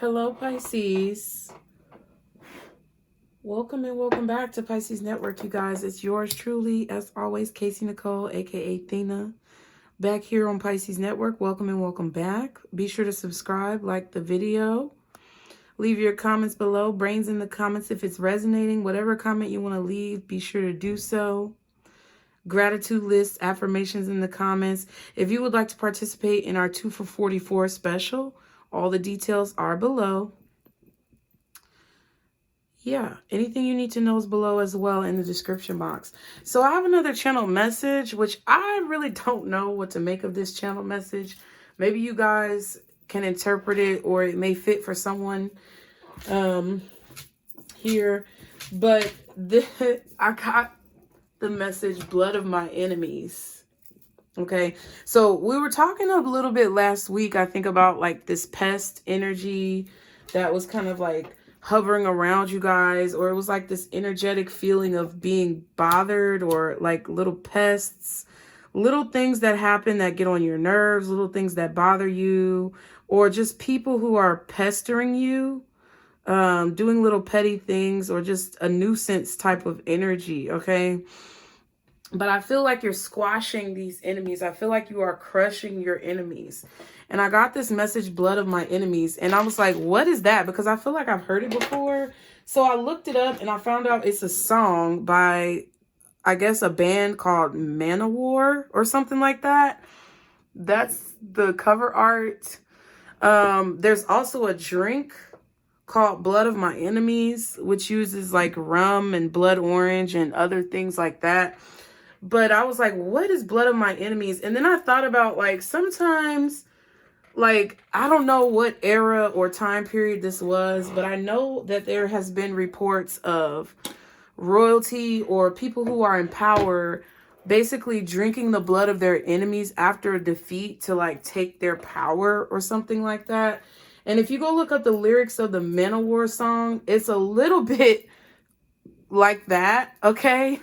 Hello, Pisces. Welcome and welcome back to Pisces Network, you guys. It's yours truly, as always, Casey Nicole, aka Athena, back here on Pisces Network. Welcome and welcome back. Be sure to subscribe, like the video, leave your comments below, brains in the comments if it's resonating. Whatever comment you want to leave, be sure to do so. Gratitude list, affirmations in the comments. If you would like to participate in our 2 for 44 special, all the details are below. Yeah, anything you need to know is below as well in the description box. So I have another channel message, which I really don't know what to make of this channel message. Maybe you guys can interpret it, or it may fit for someone here. But I got the message, blood of my enemies. Okay, so we were talking a little bit last week, I think, about like this pest energy that was kind of like hovering around you guys, or it was like this energetic feeling of being bothered, or like little pests, little things that happen that get on your nerves, little things that bother you, or just people who are pestering you, doing little petty things, or just a nuisance type of energy. Okay. But I feel like you're squashing these enemies. I feel like you are crushing your enemies. And I got this message, blood of my enemies. And I was like, what is that? Because I feel like I've heard it before. So I looked it up and I found out it's a song by, I guess, a band called Manowar or something like that. That's the cover art. There's also a drink called Blood of My Enemies, which uses like rum and blood orange and other things like that. But I was like, what is blood of my enemies? And then I thought about, like, sometimes, like, I don't know what era or time period this was, but I know that there has been reports of royalty or people who are in power basically drinking the blood of their enemies after a defeat to, like, take their power or something like that. And if you go look up the lyrics of the Manowar song, it's a little bit like that, okay?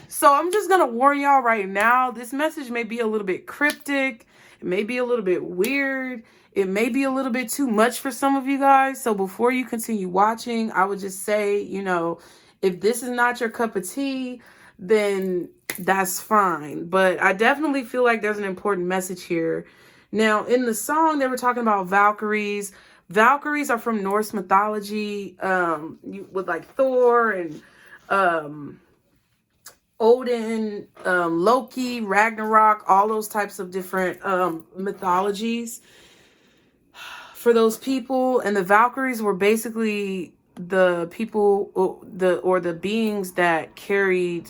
So I'm just going to warn y'all right now, this message may be a little bit cryptic. It may be a little bit weird. It may be a little bit too much for some of you guys. So before you continue watching, I would just say, you know, if this is not your cup of tea, then that's fine. But I definitely feel like there's an important message here. Now, in the song, they were talking about Valkyries. Valkyries are from Norse mythology, with like Thor and Odin, Loki, Ragnarok, all those types of different mythologies for those people. And the Valkyries were basically the people, or the beings that carried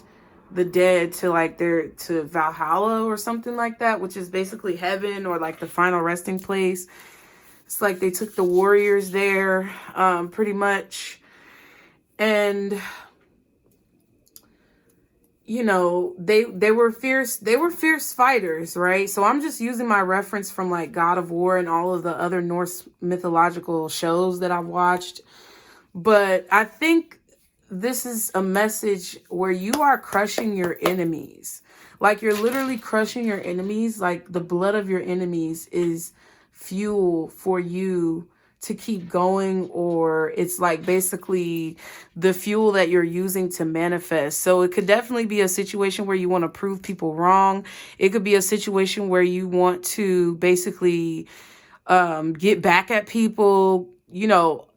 the dead to like to Valhalla or something like that, which is basically heaven, or like the final resting place. It's like they took the warriors there, pretty much. And you know, they were fierce fighters, right? So I'm just using my reference from like God of War and all of the other Norse mythological shows that I've watched. But I think this is a message where you are crushing your enemies. Like, you're literally crushing your enemies. Like, the blood of your enemies is fuel for you to keep going, or it's like basically the fuel that you're using to manifest. So it could definitely be a situation where you want to prove people wrong. It could be a situation where you want to basically get back at people, you know,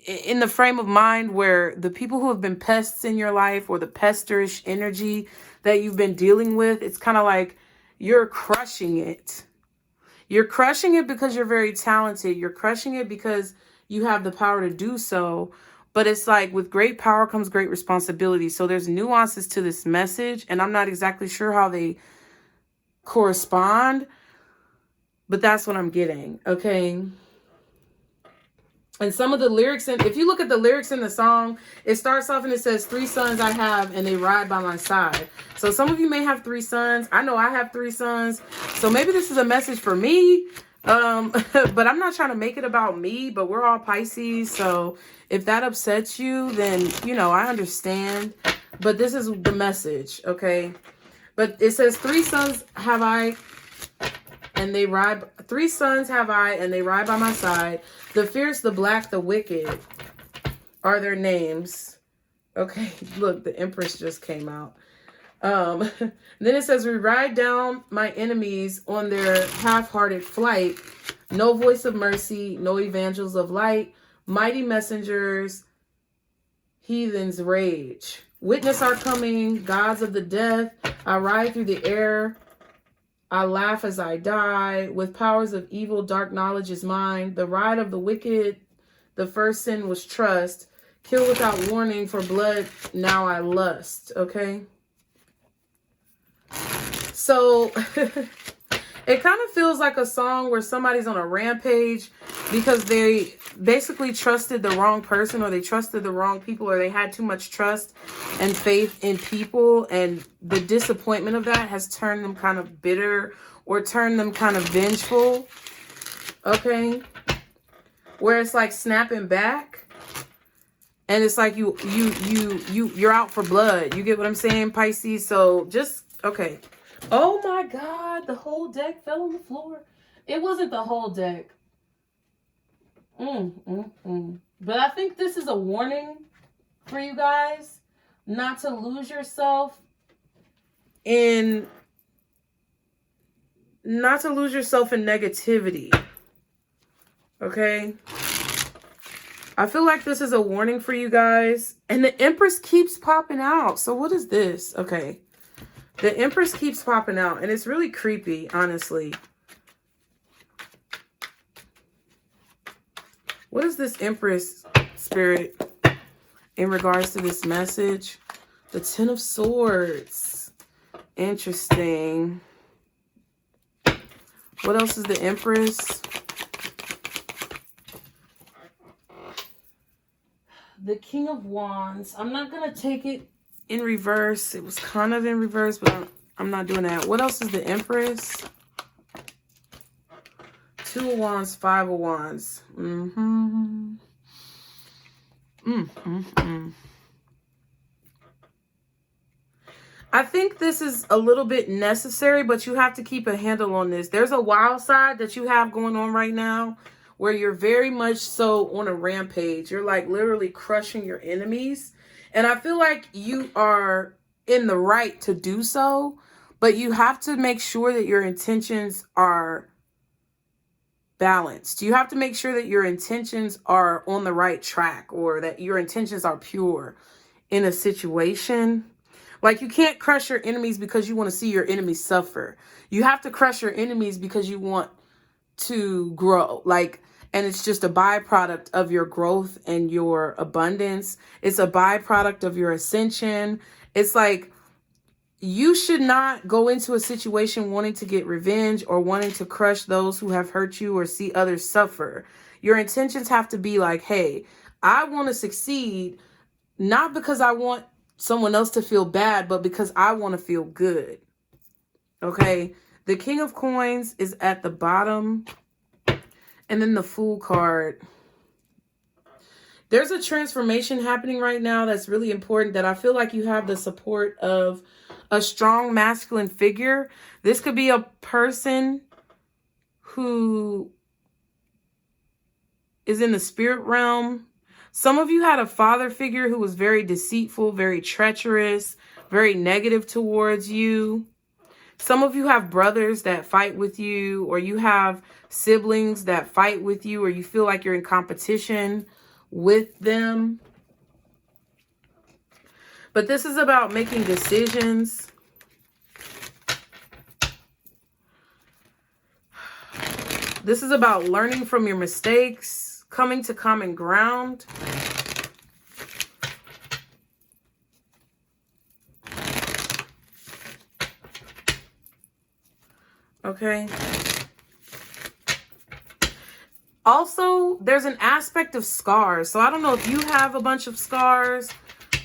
in the frame of mind where the people who have been pests in your life, or the pesterish energy that you've been dealing with, it's kind of like you're crushing it. You're crushing it because you're very talented. You're crushing it because you have the power to do so. But it's like, with great power comes great responsibility. So there's nuances to this message, and I'm not exactly sure how they correspond, but that's what I'm getting. Okay. And some of the lyrics, and if you look at the lyrics in the song, it starts off and it says, 3 sons I have and they ride by my side. So some of you may have 3 sons. I know I have 3 sons. So maybe this is a message for me. But I'm not trying to make it about me, but we're all Pisces. So if that upsets you, then, you know, I understand. But this is the message, okay? But it says, 3 sons have I and they ride. 3 sons have I, and they ride by my side. The fierce, the black, the wicked are their names. Okay, look, the Empress just came out. Then it says, we ride down my enemies on their half-hearted flight. No voice of mercy, no evangels of light. Mighty messengers, heathens rage. Witness our coming, gods of the death. I ride through the air. I laugh as I die. With powers of evil, dark knowledge is mine. The ride of the wicked, the first sin was trust. Kill without warning, for blood now I lust. Okay? So it kind of feels like a song where somebody's on a rampage because they basically trusted the wrong person, or they trusted the wrong people, or they had too much trust and faith in people, and the disappointment of that has turned them kind of bitter or turned them kind of vengeful. Okay? Where it's like snapping back. And it's like you're out for blood. You get what I'm saying, Pisces? So just, okay. Oh my God, the whole deck fell on the floor. It wasn't the whole deck. But I think this is a warning for you guys not to lose yourself in negativity. Okay? I feel like this is a warning for you guys. And the Empress keeps popping out. So what is this? Okay. The Empress keeps popping out. And it's really creepy, honestly. What is this Empress spirit in regards to this message? The Ten of Swords. Interesting. What else is the Empress? The King of Wands. I'm not going to take it in reverse. It was kind of in reverse, but I'm not doing that. What else is the Empress? 2 of Wands, 5 of Wands. I think this is a little bit necessary, but you have to keep a handle on this. There's a wild side that you have going on right now, where you're very much so on a rampage. You're like literally crushing your enemies. And I feel like you are in the right to do so, but you have to make sure that your intentions are balanced. You have to make sure that your intentions are on the right track, or that your intentions are pure in a situation. Like, you can't crush your enemies because you want to see your enemies suffer. You have to crush your enemies because you want to grow. Like, and it's just a byproduct of your growth and your abundance. It's a byproduct of your ascension. It's like, you should not go into a situation wanting to get revenge or wanting to crush those who have hurt you or see others suffer. Your intentions have to be like, hey, I want to succeed, not because I want someone else to feel bad, but because I want to feel good. Okay? The King of Coins is at the bottom. And then the Fool card. There's a transformation happening right now that's really important, that I feel like you have the support of a strong masculine figure. This could be a person who is in the spirit realm. Some of you had a father figure who was very deceitful, very treacherous, very negative towards you. Some of you have brothers that fight with you, or you have siblings that fight with you, or you feel like you're in competition with them. But this is about making decisions. This is about learning from your mistakes, coming to common ground. Okay. Also, there's an aspect of scars. So I don't know if you have a bunch of scars,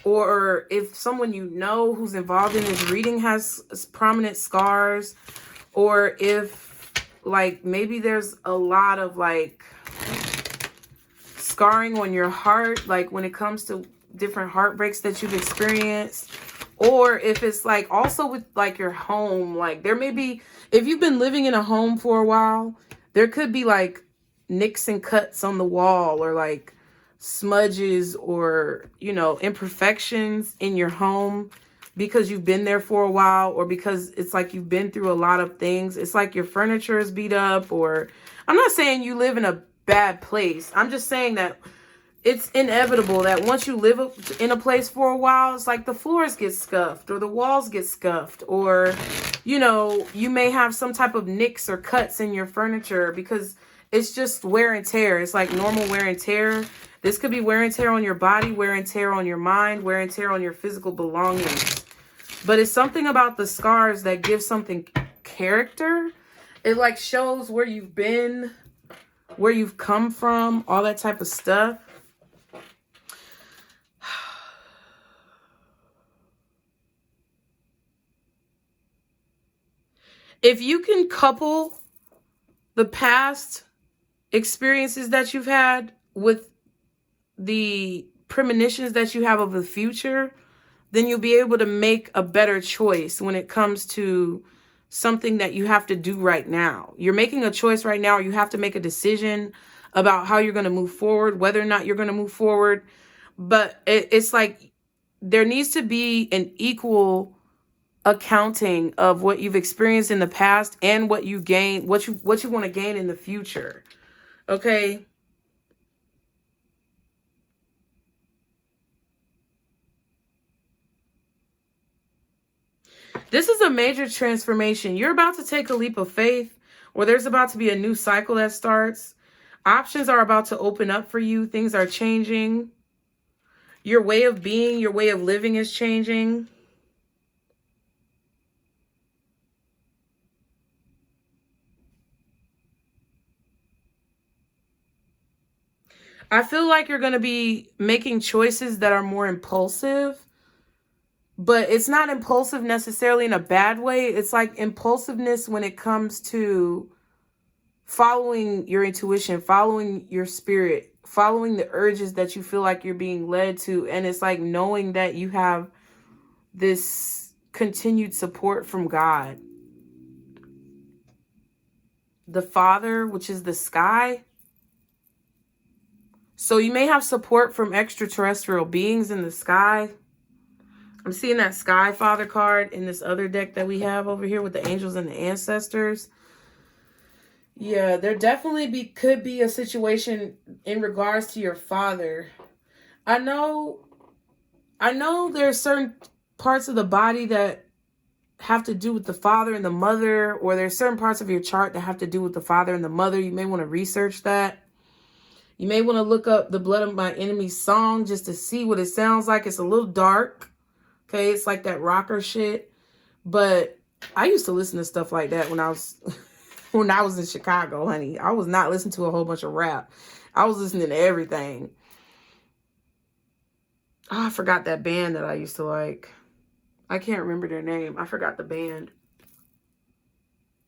or if someone you know who's involved in this reading has prominent scars, or if like maybe there's a lot of like scarring on your heart, like when it comes to different heartbreaks that you've experienced, Or if it's like also with like your home, like there may be, if you've been living in a home for a while, there could be like nicks and cuts on the wall, or like smudges, or, you know, imperfections in your home because you've been there for a while, or because it's like you've been through a lot of things. It's like your furniture is beat up, or I'm not saying you live in a bad place. I'm just saying that it's inevitable that once you live in a place for a while, it's like the floors get scuffed or the walls get scuffed, or, you know, you may have some type of nicks or cuts in your furniture because it's just wear and tear. It's like normal wear and tear. This could be wear and tear on your body, wear and tear on your mind, wear and tear on your physical belongings. But it's something about the scars that gives something character. It like shows where you've been, where you've come from, all that type of stuff. If you can couple the past experiences that you've had with the premonitions that you have of the future, then you'll be able to make a better choice when it comes to something that you have to do right now. You're making a choice right now. You have to make a decision about how you're going to move forward, whether or not you're going to move forward. But it's like there needs to be an equal accounting of what you've experienced in the past and what you gain, what you want to gain in the future. Okay? This is a major transformation. You're about to take a leap of faith, or there's about to be a new cycle that starts. Options are about to open up for you. Things are changing. Your way of being, your way of living is changing. I feel like you're going to be making choices that are more impulsive, but it's not impulsive necessarily in a bad way. It's like impulsiveness when it comes to following your intuition, following your spirit, following the urges that you feel like you're being led to. And it's like knowing that you have this continued support from God. The Father, which is the sky. So you may have support from extraterrestrial beings in the sky. I'm seeing that Sky Father card in this other deck that we have over here with the angels and the ancestors. Yeah, there definitely could be a situation in regards to your father. I know there's certain parts of the body that have to do with the father and the mother, or there's certain parts of your chart that have to do with the father and the mother. You may want to research that. You may want to look up the Blood of My Enemy's song just to see what it sounds like. It's a little dark. Okay, it's like that rocker shit. But I used to listen to stuff like that when I was in Chicago, honey. I was not listening to a whole bunch of rap. I was listening to everything. Oh, I forgot that band that I used to like. I can't remember their name. I forgot the band.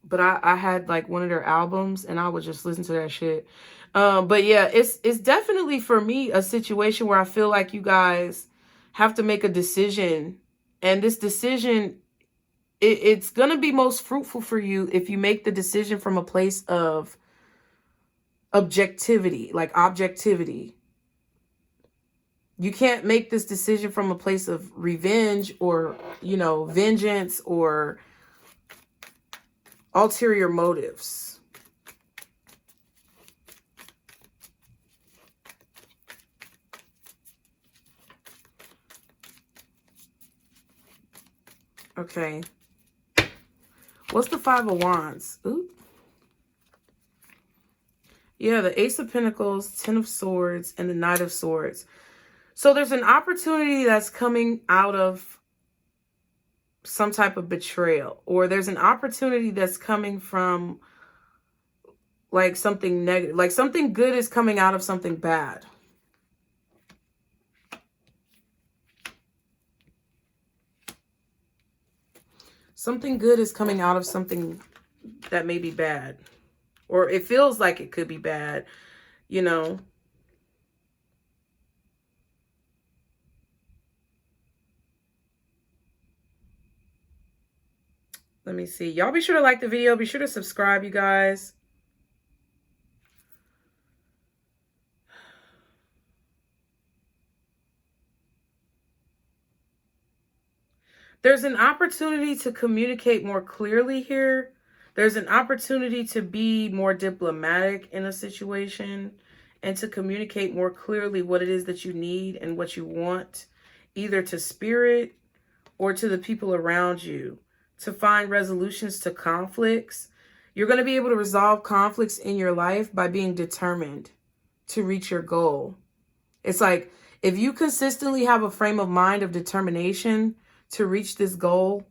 But I had like one of their albums and I would just listen to that shit. But yeah, it's definitely for me a situation where I feel like you guys have to make a decision. And this decision, it's going to be most fruitful for you if you make the decision from a place of objectivity, like objectivity. You can't make this decision from a place of revenge or, you know, vengeance or ulterior motives. Okay. What's the Five of Wands? Ooh. Yeah, the Ace of Pentacles, Ten of Swords, and the Knight of Swords. So there's an opportunity that's coming out of some type of betrayal, or there's an opportunity that's coming from like something negative, like something good is coming out of something bad. Something good is coming out of something that may be bad, or it feels like it could be bad, you know. Let me see. Y'all be sure to like the video. Be sure to subscribe, you guys. There's an opportunity to communicate more clearly here. There's an opportunity to be more diplomatic in a situation and to communicate more clearly what it is that you need and what you want, either to spirit or to the people around you, to find resolutions to conflicts. You're going to be able to resolve conflicts in your life by being determined to reach your goal. It's like if you consistently have a frame of mind of determination to reach this goal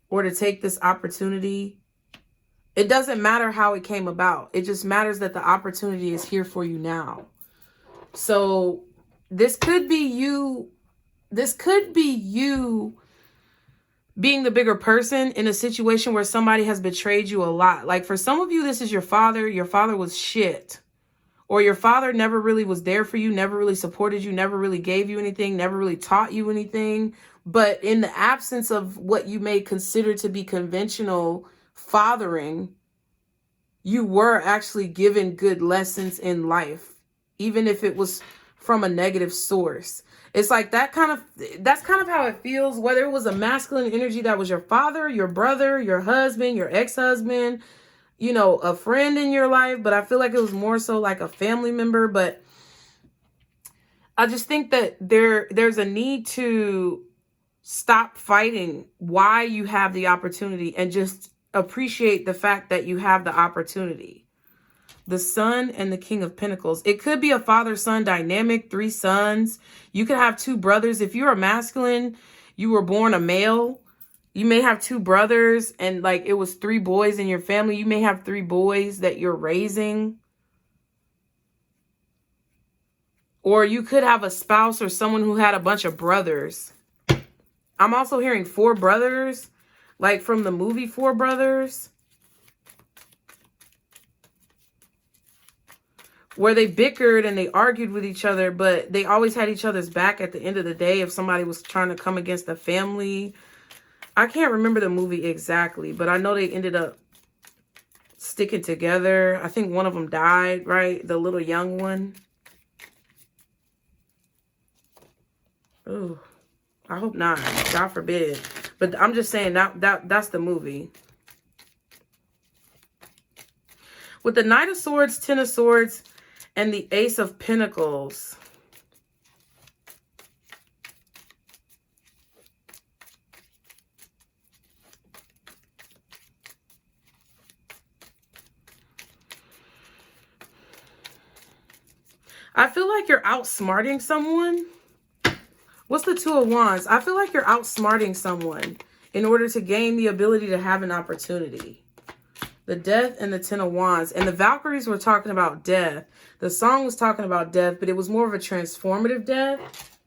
or to take this opportunity, it doesn't matter how it came about. It just matters that the opportunity is here for you now. So this could be you. This could be you being the bigger person in a situation where somebody has betrayed you a lot. Like for some of you, this is your father. Your father was shit. Or your father never really was there for you, never really supported you, never really gave you anything, never really taught you anything. But in the absence of what you may consider to be conventional fathering, you were actually given good lessons in life, even if it was from a negative source. It's like that's kind of how it feels, whether it was a masculine energy that was your father, your brother, your husband, your ex-husband, you know, a friend in your life. But I feel like it was more so like a family member. But I just think that there's a need to stop fighting why you have the opportunity and just appreciate the fact that you have the opportunity. The Sun and the King of Pentacles. It could be a father-son dynamic, 3 sons. You could have 2 brothers. If you're a masculine, you were born a male, you may have 2 brothers and like it was 3 boys in your family. You may have 3 boys that you're raising. Or you could have a spouse or someone who had a bunch of brothers. I'm also hearing 4 brothers, like from the movie 4 Brothers, where they bickered and they argued with each other, but they always had each other's back at the end of the day if somebody was trying to come against the family. I can't remember the movie exactly, but I know they ended up sticking together. I think one of them died, right? The little young one. Oh, I hope not. God forbid. But I'm just saying that's the movie. With the Knight of Swords, 10 of Swords, and the Ace of Pentacles. I feel like you're outsmarting someone. What's the 2 of Wands? I feel like you're outsmarting someone in order to gain the ability to have an opportunity. The Death and the 10 of Wands. And the Valkyries were talking about death. The song was talking about death, but it was more of a transformative death.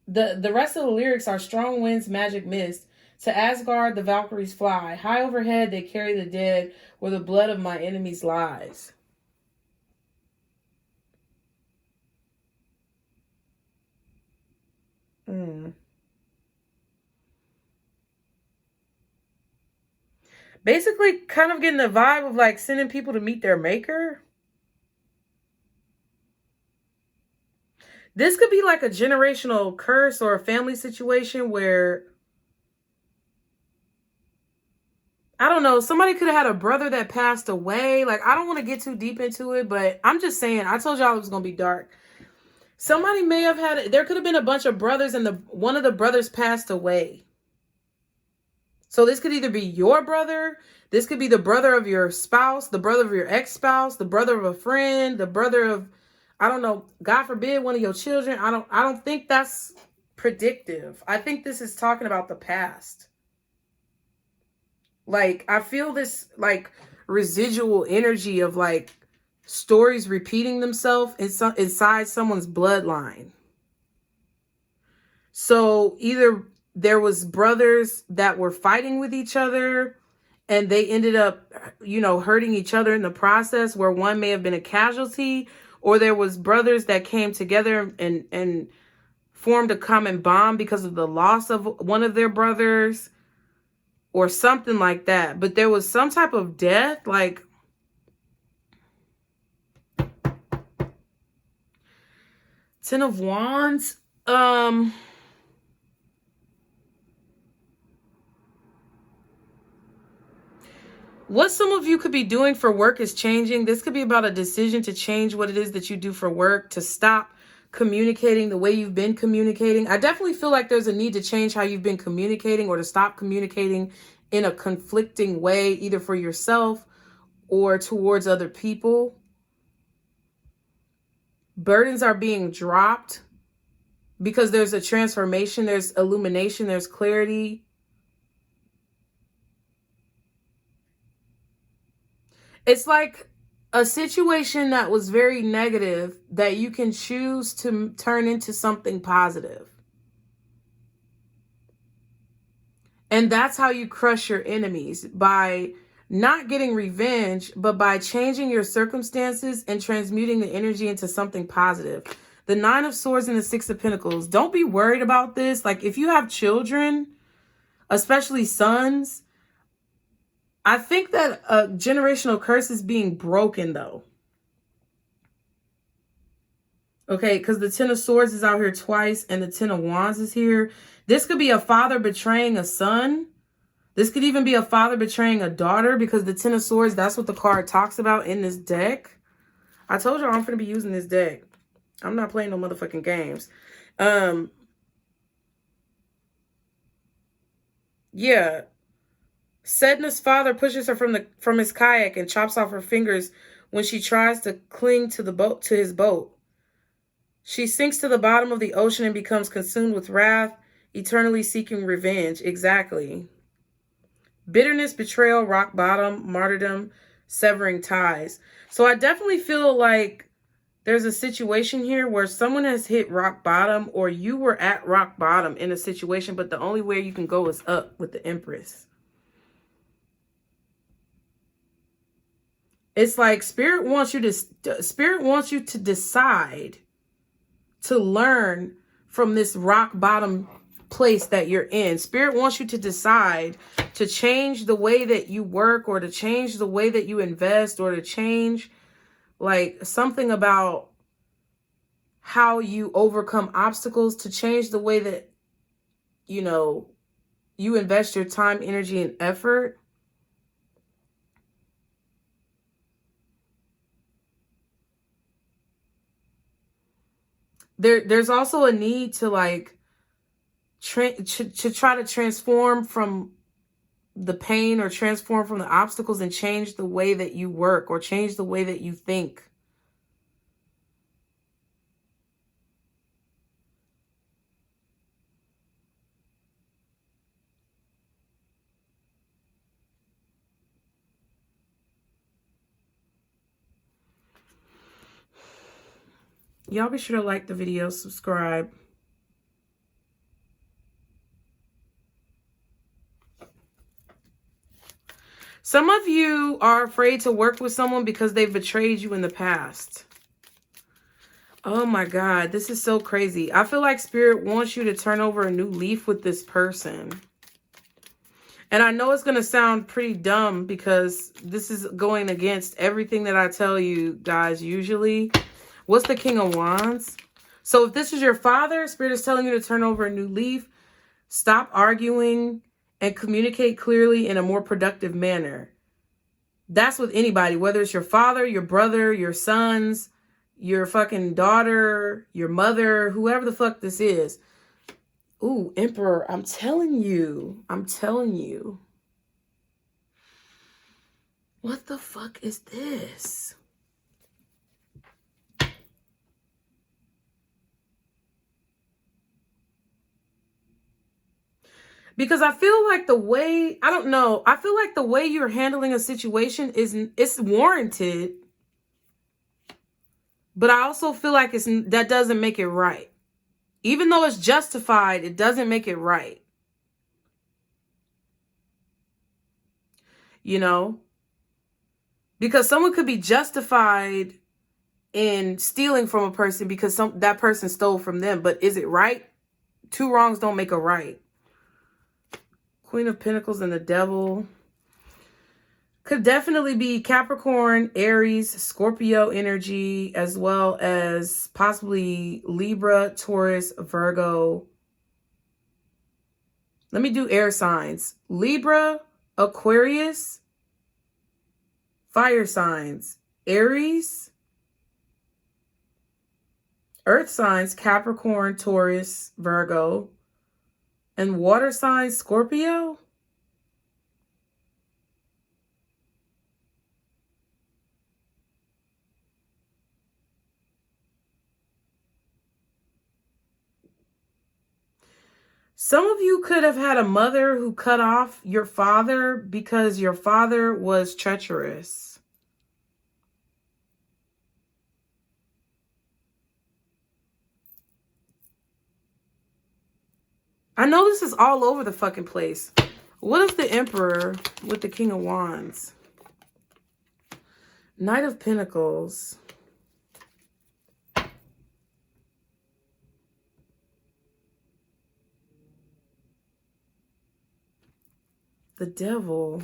The rest of the lyrics are strong winds, magic mist. To Asgard, the Valkyries fly. High overhead, they carry the dead where the blood of my enemies lies. Basically, kind of getting the vibe of like sending people to meet their maker. This could be like a generational curse or a family situation where, I don't know, somebody could have had a brother that passed away. Like, I don't want to get too deep into it, but I'm just saying, I told y'all it was going to be dark. Somebody may have had, there could have been a bunch of brothers and one of the brothers passed away. So this could either be your brother, this could be the brother of your spouse, the brother of your ex-spouse, the brother of a friend, the brother of, I don't know, God forbid, one of your children. I don't think that's predictive. I think this is talking about the past. Like, I feel this like residual energy of like stories repeating themselves inside someone's bloodline. So either there was brothers that were fighting with each other and they ended up, you know, hurting each other in the process, where one may have been a casualty, or there was brothers that came together and formed a common bond because of the loss of one of their brothers or something like that. But there was some type of death, like Ten of Wands. What some of you could be doing for work is changing. This could be about a decision to change what it is that you do for work, to stop communicating the way you've been communicating. I definitely feel like there's a need to change how you've been communicating, or to stop communicating in a conflicting way, either for yourself or towards other people. Burdens are being dropped because there's a transformation, there's illumination, there's clarity. It's like a situation that was very negative that you can choose to turn into something positive. And that's how you crush your enemies, by not getting revenge, but by changing your circumstances and transmuting the energy into something positive. The Nine of Swords and the Six of Pentacles. Don't be worried about this. Like, if you have children, especially sons, I think that a generational curse is being broken, though. Okay, because the Ten of Swords is out here twice and the Ten of Wands is here. This could be a father betraying a son. This could even be a father betraying a daughter, because the Ten of Swords, that's what the card talks about in this deck. I told you I'm going to be using this deck. I'm not playing no motherfucking games. Yeah. Sedna's father pushes her from his kayak and chops off her fingers when she tries to cling to his boat. She sinks to the bottom of the ocean and becomes consumed with wrath, eternally seeking revenge. Exactly. Bitterness, betrayal, rock bottom, martyrdom, severing ties. So I definitely feel like there's a situation here where someone has hit rock bottom, or you were at rock bottom in a situation, but the only way you can go is up with the Empress. It's like Spirit wants you to decide to learn from this rock bottom place that you're in. Spirit wants you to decide to change the way that you work, or to change the way that you invest, or to change like something about how you overcome obstacles, to change the way that, you know, you invest your time, energy, and effort. There's also a need to like to try to transform from the pain, or transform from the obstacles, and change the way that you work, or change the way that you think. Y'all be sure to like the video, subscribe. Some of you are afraid to work with someone because they've betrayed you in the past. Oh my God, this is so crazy. I feel like Spirit wants you to turn over a new leaf with this person. And I know it's going to sound pretty dumb, because this is going against everything that I tell you guys usually. What's the King of Wands? So if this is your father, Spirit is telling you to turn over a new leaf. Stop arguing and communicate clearly in a more productive manner. That's with anybody, whether it's your father, your brother, your sons, your fucking daughter, your mother, whoever the fuck this is. Ooh, Emperor, I'm telling you. What the fuck is this? Because I feel like the way, I don't know, I feel like the way you're handling a situation it's warranted. But I also feel like that doesn't make it right. Even though it's justified, it doesn't make it right. You know? Because someone could be justified in stealing from a person because that person stole from them. But is it right? Two wrongs don't make a right. Queen of Pentacles and the Devil. Could definitely be Capricorn, Aries, Scorpio energy, as well as possibly Libra, Taurus, Virgo. Let me do air signs. Libra, Aquarius, fire signs, Aries, earth signs, Capricorn, Taurus, Virgo, and water signs, Scorpio. Some of you could have had a mother who cut off your father because your father was treacherous. I know this is all over the fucking place. What is the Emperor with the King of Wands? Knight of Pentacles. The Devil.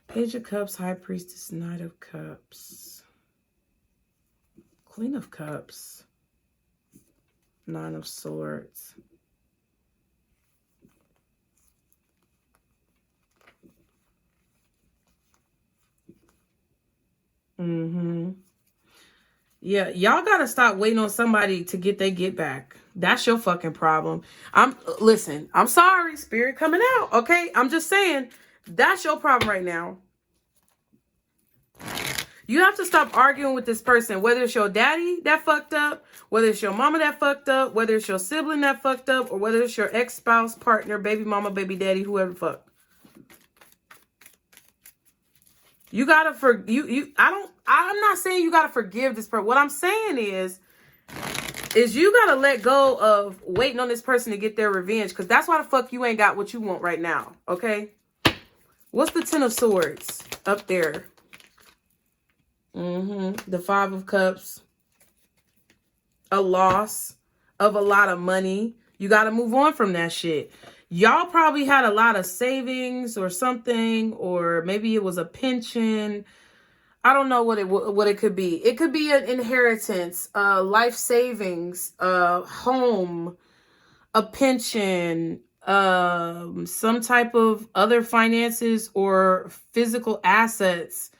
Page of Cups, High Priestess, Knight of Cups. Queen of Cups. Nine of Swords. Yeah, y'all gotta stop waiting on somebody to get their get back. That's your fucking problem. Listen, I'm sorry, spirit coming out, okay? I'm just saying, that's your problem right now. You have to stop arguing with this person, whether it's your daddy that fucked up, whether it's your mama that fucked up, whether it's your sibling that fucked up, or whether it's your ex-spouse, partner, baby mama, baby daddy, whoever fuck. You gotta I'm not saying you gotta forgive this person. What I'm saying is you gotta let go of waiting on this person to get their revenge, because that's why the fuck you ain't got what you want right now, okay? What's the Ten of Swords up there? The Five of Cups. A loss of a lot of money. You gotta move on from that shit. Y'all probably had a lot of savings or something, or maybe it was a pension. I don't know what it could be. It could be an inheritance, life savings, a home, a pension, some type of other finances or physical assets,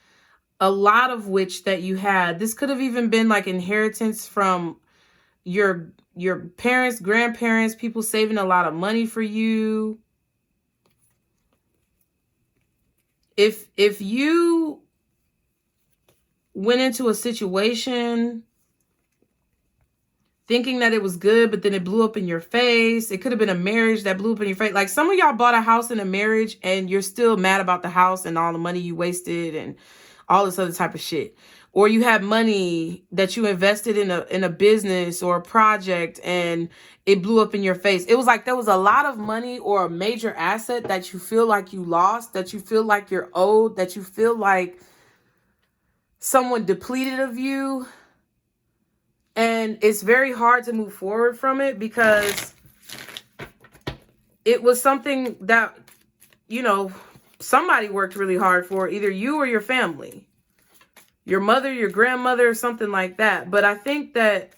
a lot of which that you had. This could have even been like inheritance from your parents, grandparents, people saving a lot of money for you. If you went into a situation thinking that it was good, but then it blew up in your face, it could have been a marriage that blew up in your face. Like some of y'all bought a house in a marriage and you're still mad about the house and all the money you wasted and all this other type of shit. Or you had money that you invested in a business or a project and it blew up in your face. It was like there was a lot of money or a major asset that you feel like you lost, that you feel like you're owed, that you feel like someone depleted of you. And it's very hard to move forward from it because it was something that, you know, somebody worked really hard for, either you or your family. Your mother, your grandmother, or something like that. But I think that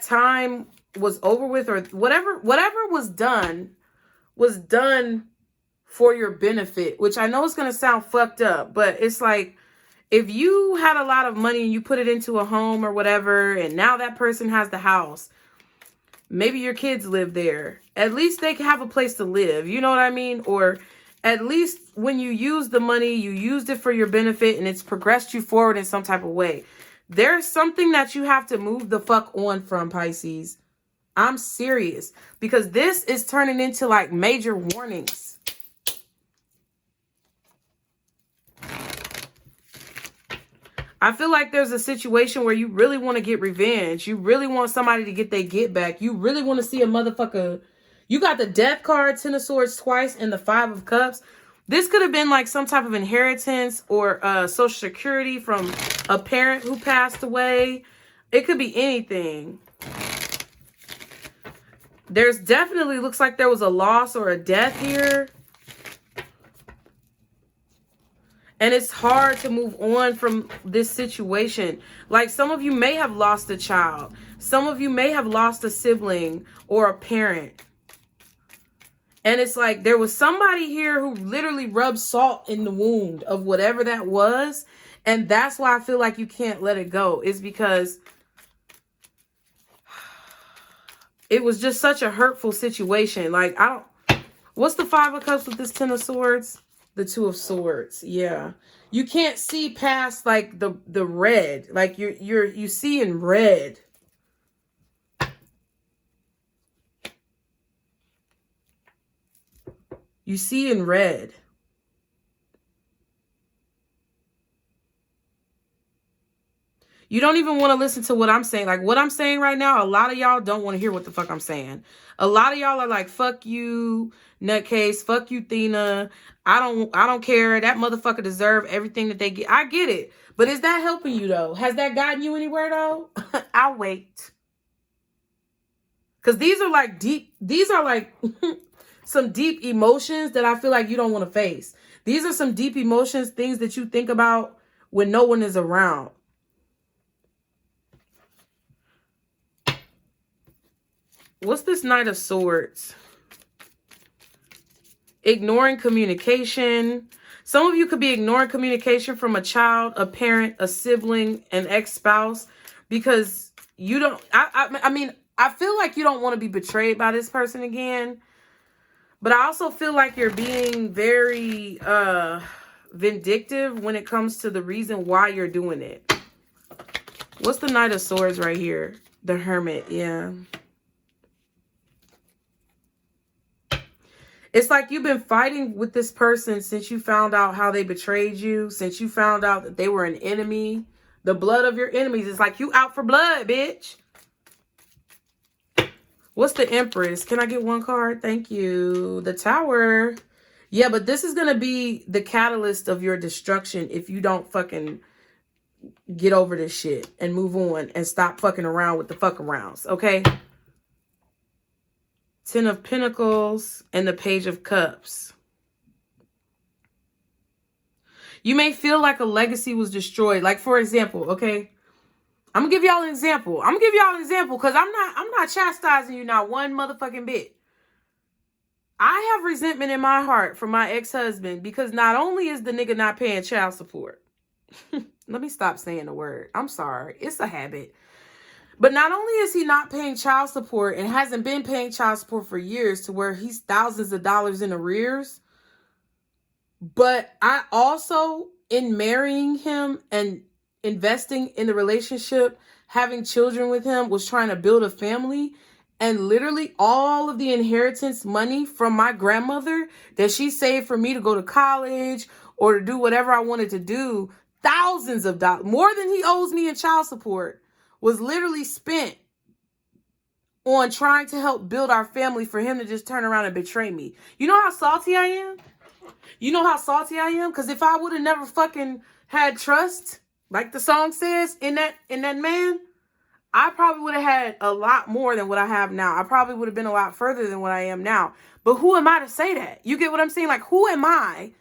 time was over with, or whatever was done for your benefit, which I know is going to sound fucked up, but it's like, if you had a lot of money and you put it into a home or whatever, and now that person has the house, maybe your kids live there, at least they can have a place to live. You know what I mean? Or at least when you use the money, you used it for your benefit and it's progressed you forward in some type of way. There's something that you have to move the fuck on from, Pisces. I'm serious, because this is turning into like major warnings. I feel like there's a situation where you really want to get revenge. You really want somebody to get their get back. You really want to see a motherfucker, You got the Death card, Ten of Swords twice, and the Five of Cups. This could have been like some type of inheritance or Social Security from a parent who passed away. It could be anything. There's definitely looks like there was a loss or a death here. And it's hard to move on from this situation. Like some of you may have lost a child. Some of you may have lost a sibling or a parent. And it's like there was somebody here who literally rubbed salt in the wound of whatever that was. And that's why I feel like you can't let it go. Is because it was just such a hurtful situation. Like, what's the Five of Cups with this Ten of Swords? The Two of Swords. Yeah. You can't see past like the red. Like you see in red. You see in red. You don't even want to listen to what I'm saying. Like what I'm saying right now, a lot of y'all don't want to hear what the fuck I'm saying. A lot of y'all are like, fuck you, nutcase, fuck you, Thina. I don't care. That motherfucker deserve everything that they get. I get it. But is that helping you though? Has that gotten you anywhere though? I'll wait. Because these are like some deep emotions that I feel like you don't want to face. These are some deep emotions, things that you think about when no one is around. What's this Knight of Swords? Ignoring communication. Some of you could be ignoring communication from a child, a parent, a sibling, an ex-spouse, because you don't, I mean, I feel like you don't want to be betrayed by this person again, but I also feel like you're being very vindictive when it comes to the reason why you're doing it. What's the Knight of Swords right here? The Hermit, yeah. It's like you've been fighting with this person since you found out how they betrayed you, since you found out that they were an enemy. The blood of your enemies. It's like you out for blood, bitch. What's the Empress? Can I get one card? Thank you. The Tower. Yeah, but this is going to be the catalyst of your destruction if you don't fucking get over this shit and move on and stop fucking around with the fuck arounds, okay? Ten of Pentacles and the Page of Cups. You may feel like a legacy was destroyed. Like, for example, okay? I'm going to give y'all an example. I'm going to give y'all an example because I'm not chastising you not one motherfucking bit. I have resentment in my heart for my ex-husband because not only is the nigga not paying child support. Let me stop saying the word. I'm sorry. It's a habit. But not only is he not paying child support and hasn't been paying child support for years to where he's thousands of dollars in arrears, but I also, in marrying him and investing in the relationship, having children with him, was trying to build a family. And literally all of the inheritance money from my grandmother that she saved for me to go to college or to do whatever I wanted to do, thousands of dollars, more than he owes me in child support, was literally spent on trying to help build our family for him to just turn around and betray me. You know how salty I am? You know how salty I am? Because if I would have never fucking had trust, like the song says, in that man, I probably would have had a lot more than what I have now. I probably would have been a lot further than what I am now. But who am I to say that? You get what I'm saying? Like, who am I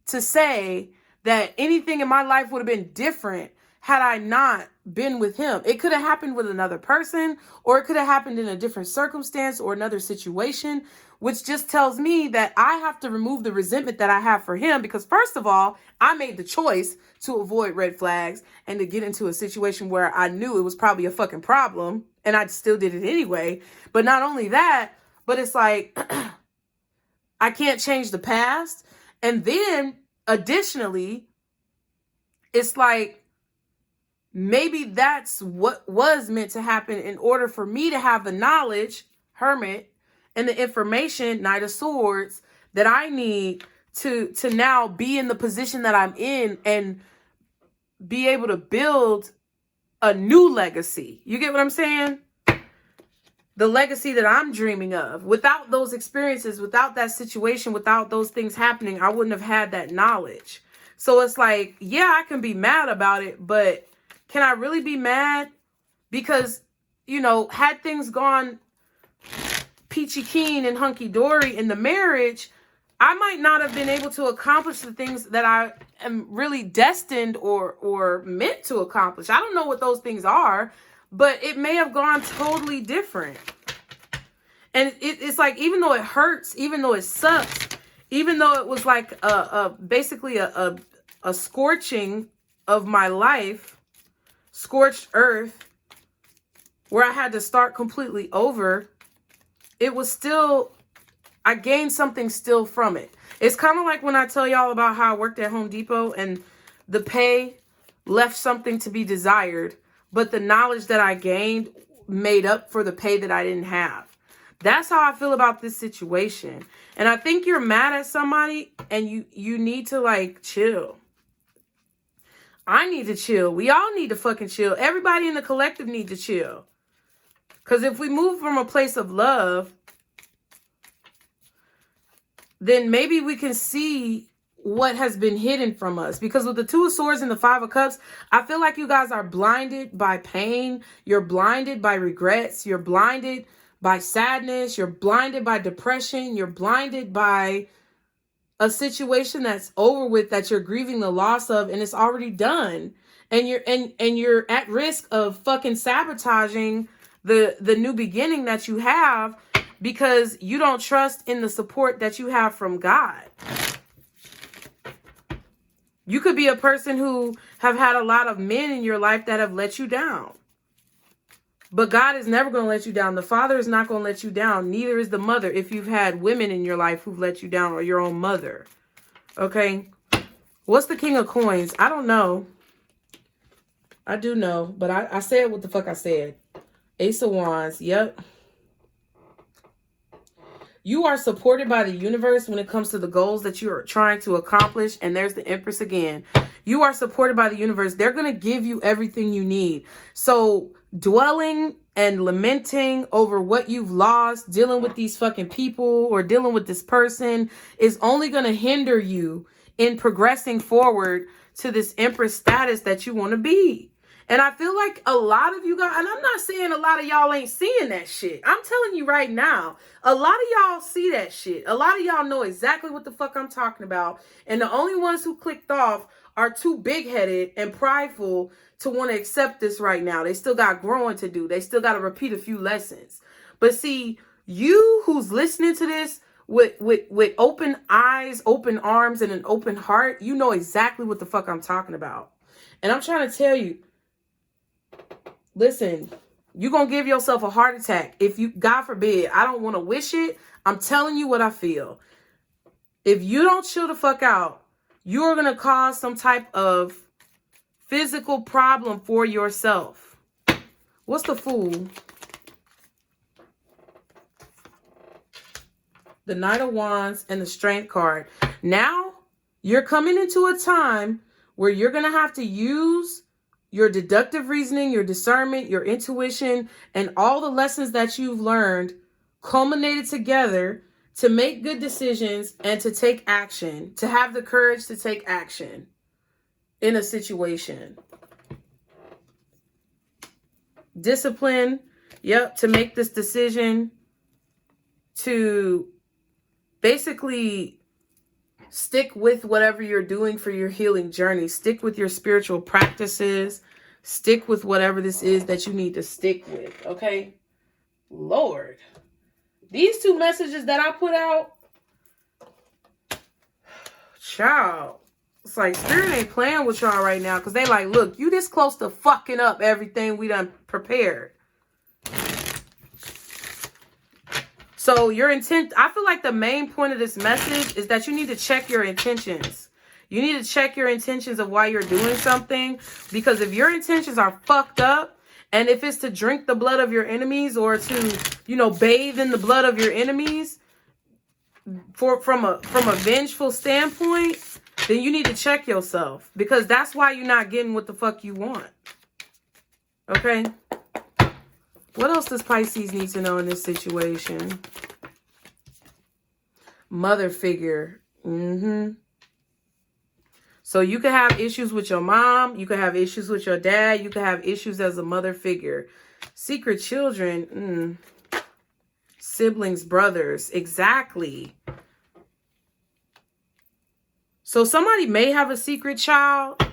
to say that anything in my life would have been different had I not been with him? It could have happened with another person, or it could have happened in a different circumstance or another situation, which just tells me that I have to remove the resentment that I have for him because, first of all, I made the choice to avoid red flags and to get into a situation where I knew it was probably a fucking problem, and I still did it anyway. But not only that, but it's like, I can't change the past. And then, additionally, it's like, maybe that's what was meant to happen in order for me to have the knowledge, Hermit, and the information, Knight of Swords, that I need to now be in the position that I'm in and be able to build a new legacy. You get what I'm saying? the legacy that I'm dreaming of. Without those experiences, without that situation, without those things happening, I wouldn't have had that knowledge. So it's like, yeah, I can be mad about it, but can I really be mad? Because, you know, had things gone peachy keen and hunky-dory in the marriage, I might not have been able to accomplish the things that I am really destined or meant to accomplish. I don't know what those things are, but it may have gone totally different. And it's like, even though it hurts, even though it sucks, even though it was like basically a scorching of my life, scorched earth, where I had to start completely over, it was still, I gained something still from it. It's kind of like when I tell y'all about how I worked at Home Depot and the pay left something to be desired, but the knowledge that I gained made up for the pay that I didn't have. That's how I feel about this situation. And I think you're mad at somebody and you need to like chill. I need to chill. We all need to fucking chill. Everybody in the collective need to chill. Because if we move from a place of love, then maybe we can see what has been hidden from us. Because with the Two of Swords and the Five of Cups, I feel like you guys are blinded by pain. You're blinded by regrets. You're blinded by sadness. You're blinded by depression. You're blinded by a situation that's over with, that you're grieving the loss of, and it's already done. And you're at risk of fucking sabotaging the new beginning that you have, because you don't trust in the support that you have from God. You could be a person who have had a lot of men in your life that have let you down. But God is never going to let you down. The Father is not going to let you down. Neither is the mother, if you've had women in your life who've let you down, or your own mother. Okay? What's the King of Coins? I don't know. I do know, but I said what the fuck I said. Ace of Wands. Yep. You are supported by the universe when it comes to the goals that you are trying to accomplish. And there's the Empress again. You are supported by the universe. They're going to give you everything you need. So dwelling and lamenting over what you've lost, dealing with these fucking people or dealing with this person, is only going to hinder you in progressing forward to this Empress status that you want to be. And I feel like a lot of you guys, and I'm not saying a lot of y'all ain't seeing that shit. I'm telling you right now, a lot of y'all see that shit. A lot of y'all know exactly what the fuck I'm talking about. And the only ones who clicked off are too big-headed and prideful to want to accept this right now. They still got growing to do. They still got to repeat a few lessons. But see, you who's listening to this with open eyes, open arms, and an open heart, you know exactly what the fuck I'm talking about. And I'm trying to tell you, listen, you're going to give yourself a heart attack. If you, God forbid, I don't want to wish it. I'm telling you what I feel. If you don't chill the fuck out, you're going to cause some type of physical problem for yourself. What's the Fool? The Knight of Wands and the Strength card. Now, you're coming into a time where you're going to have to use your deductive reasoning, your discernment, your intuition, and all the lessons that you've learned culminated together to make good decisions and to take action, to have the courage to take action in a situation. Discipline, yep, to make this decision to basically stick with whatever you're doing for your healing journey. Stick with your spiritual practices. Stick with whatever this is that you need to stick with, okay? Lord. These two messages that I put out, child, it's like Spirit ain't playing with y'all right now, because they like, look, you this close to fucking up everything we done prepared. So your intent, I feel like the main point of this message is that you need to check your intentions. You need to check your intentions of why you're doing something, because if your intentions are fucked up, and if it's to drink the blood of your enemies or to, you know, bathe in the blood of your enemies from a vengeful standpoint, then you need to check yourself, because that's why you're not getting what the fuck you want. Okay? What else does Pisces need to know in this situation? Mother figure. So you could have issues with your mom. You could have issues with your dad. You could have issues as a mother figure. Secret children. Siblings, brothers. Exactly. So somebody may have a secret child.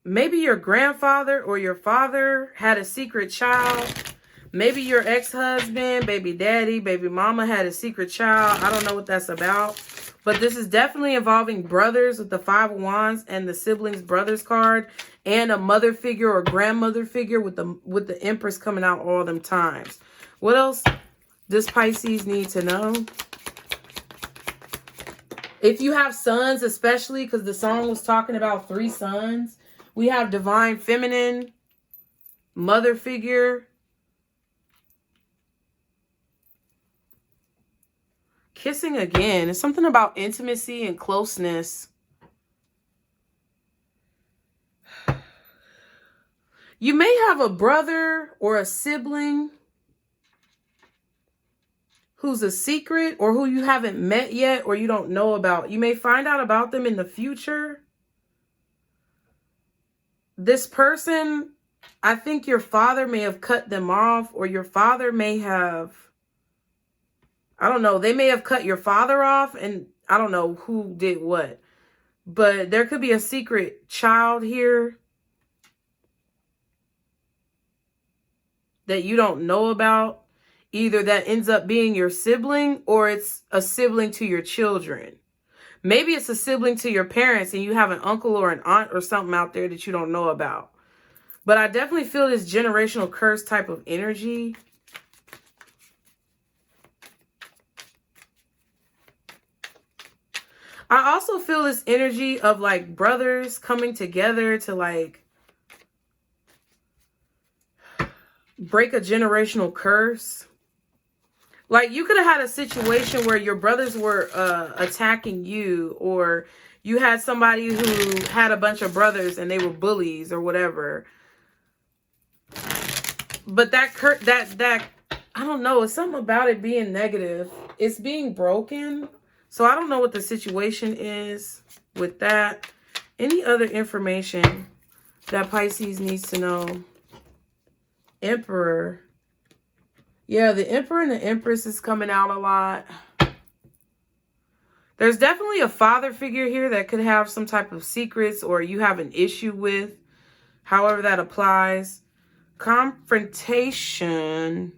Maybe your grandfather or your father had a secret child. Maybe your ex-husband, baby daddy, baby mama had a secret child. I don't know what that's about. But this is definitely involving brothers with the Five of Wands and the siblings brothers card. And a mother figure or grandmother figure with the Empress coming out all them times. What else does Pisces need to know? If you have sons, especially, because the song was talking about 3 sons. We have divine feminine, mother figure, kissing again. It's something about intimacy and closeness. You may have a brother or a sibling who's a secret or who you haven't met yet or you don't know about. You may find out about them in the future. This person, I think your father may have cut them off, or your father may have, I don't know, they may have cut your father off, and I don't know who did what. But there could be a secret child here that you don't know about. Either that ends up being your sibling or it's a sibling to your children. Maybe it's a sibling to your parents and you have an uncle or an aunt or something out there that you don't know about. But I definitely feel this generational curse type of energy. I also feel this energy of like brothers coming together to like break a generational curse. Like you could have had a situation where your brothers were attacking you, or you had somebody who had a bunch of brothers and they were bullies or whatever. But that I don't know, it's something about it being negative. It's being broken. So I don't know what the situation is with that. Any other information that Pisces needs to know? Emperor. Yeah, the Emperor and the Empress is coming out a lot. There's definitely a father figure here that could have some type of secrets or you have an issue with. However that applies. Confrontation.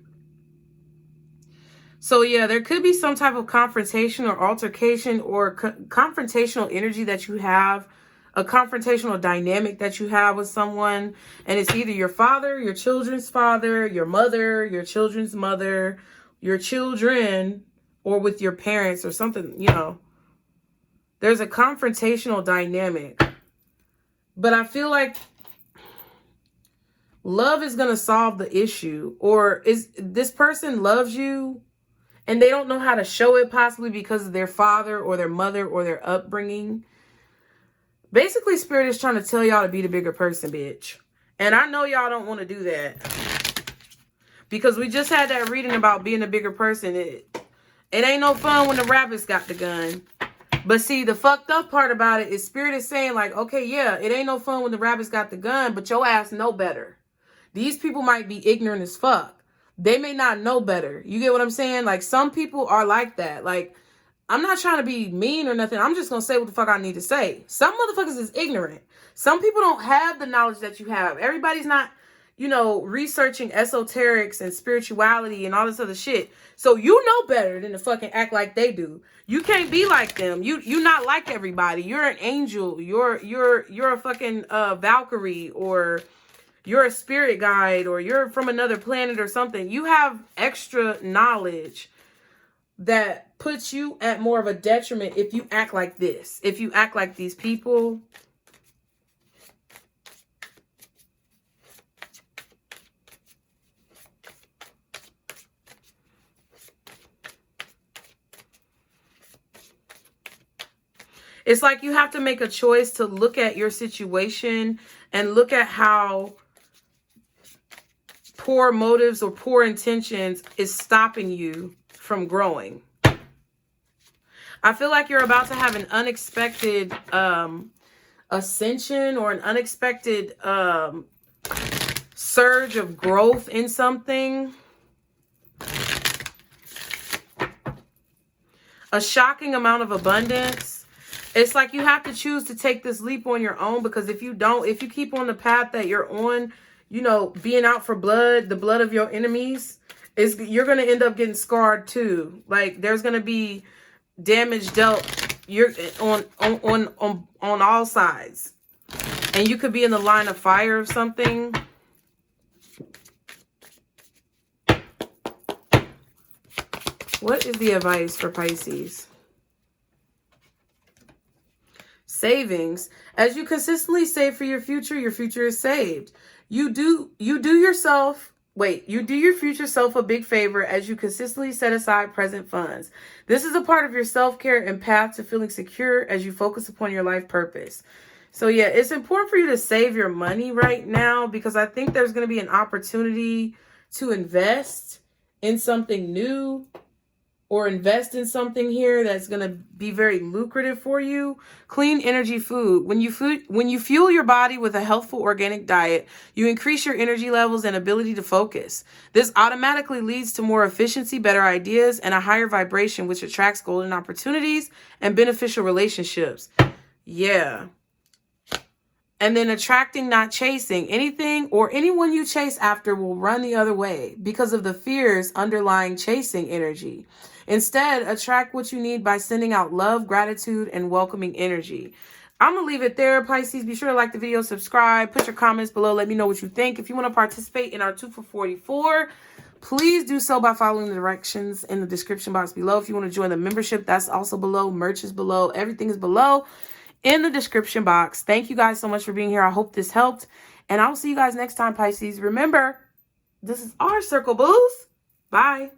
So yeah, there could be some type of confrontation or altercation or confrontational energy that you have. A confrontational dynamic that you have with someone. And it's either your father, your children's father, your mother, your children's mother, your children, or with your parents or something, you know. There's a confrontational dynamic. But I feel like love is going to solve the issue. Or is this person loves you and they don't know how to show it, possibly because of their father or their mother or their upbringing. Basically, Spirit is trying to tell y'all to be the bigger person, bitch. And I know y'all don't want to do that. Because we just had that reading about being a bigger person. It ain't no fun when the rabbits got the gun. But see, the fucked up part about it is Spirit is saying like, okay, yeah, it ain't no fun when the rabbits got the gun, but your ass know better. These people might be ignorant as fuck. They may not know better. You get what I'm saying? Like, some people are like that. Like, I'm not trying to be mean or nothing. I'm just going to say what the fuck I need to say. Some motherfuckers is ignorant. Some people don't have the knowledge that you have. Everybody's not, you know, researching esoterics and spirituality and all this other shit. So you know better than to fucking act like they do. You can't be like them. You're not like everybody. You're an angel. You're a fucking Valkyrie, or you're a spirit guide, or you're from another planet or something. You have extra knowledge that puts you at more of a detriment if you act like this. If you act like these people. It's like you have to make a choice to look at your situation and look at how poor motives or poor intentions is stopping you from growing. I feel like you're about to have an unexpected ascension or an unexpected surge of growth in something. A shocking amount of abundance. It's like you have to choose to take this leap on your own, because if you don't, if you keep on the path that you're on, you know, being out for blood, the blood of your enemies, you're going to end up getting scarred too. Like there's going to be damage dealt on all sides. And you could be in the line of fire of something. What is the advice for Pisces? Savings. As you consistently save for your future is saved. You do your future self a big favor as you consistently set aside present funds. This is a part of your self-care and path to feeling secure as you focus upon your life purpose. So yeah, it's important for you to save your money right now, because I think there's going to be an opportunity to invest in something new, or invest in something here that's going to be very lucrative for you. Clean energy food. When you fuel your body with a healthful organic diet, you increase your energy levels and ability to focus. This automatically leads to more efficiency, better ideas, and a higher vibration, which attracts golden opportunities and beneficial relationships. Yeah. And then attracting, not chasing. Anything or anyone you chase after will run the other way because of the fears underlying chasing energy. Instead, attract what you need by sending out love, gratitude, and welcoming energy. I'm going to leave it there, Pisces. Be sure to like the video, subscribe, put your comments below. Let me know what you think. If you want to participate in our 2 for 44, please do so by following the directions in the description box below. If you want to join the membership, that's also below. Merch is below. Everything is below in the description box. Thank you guys so much for being here. I hope this helped. And I'll see you guys next time, Pisces. Remember, this is our circle, booze. Bye.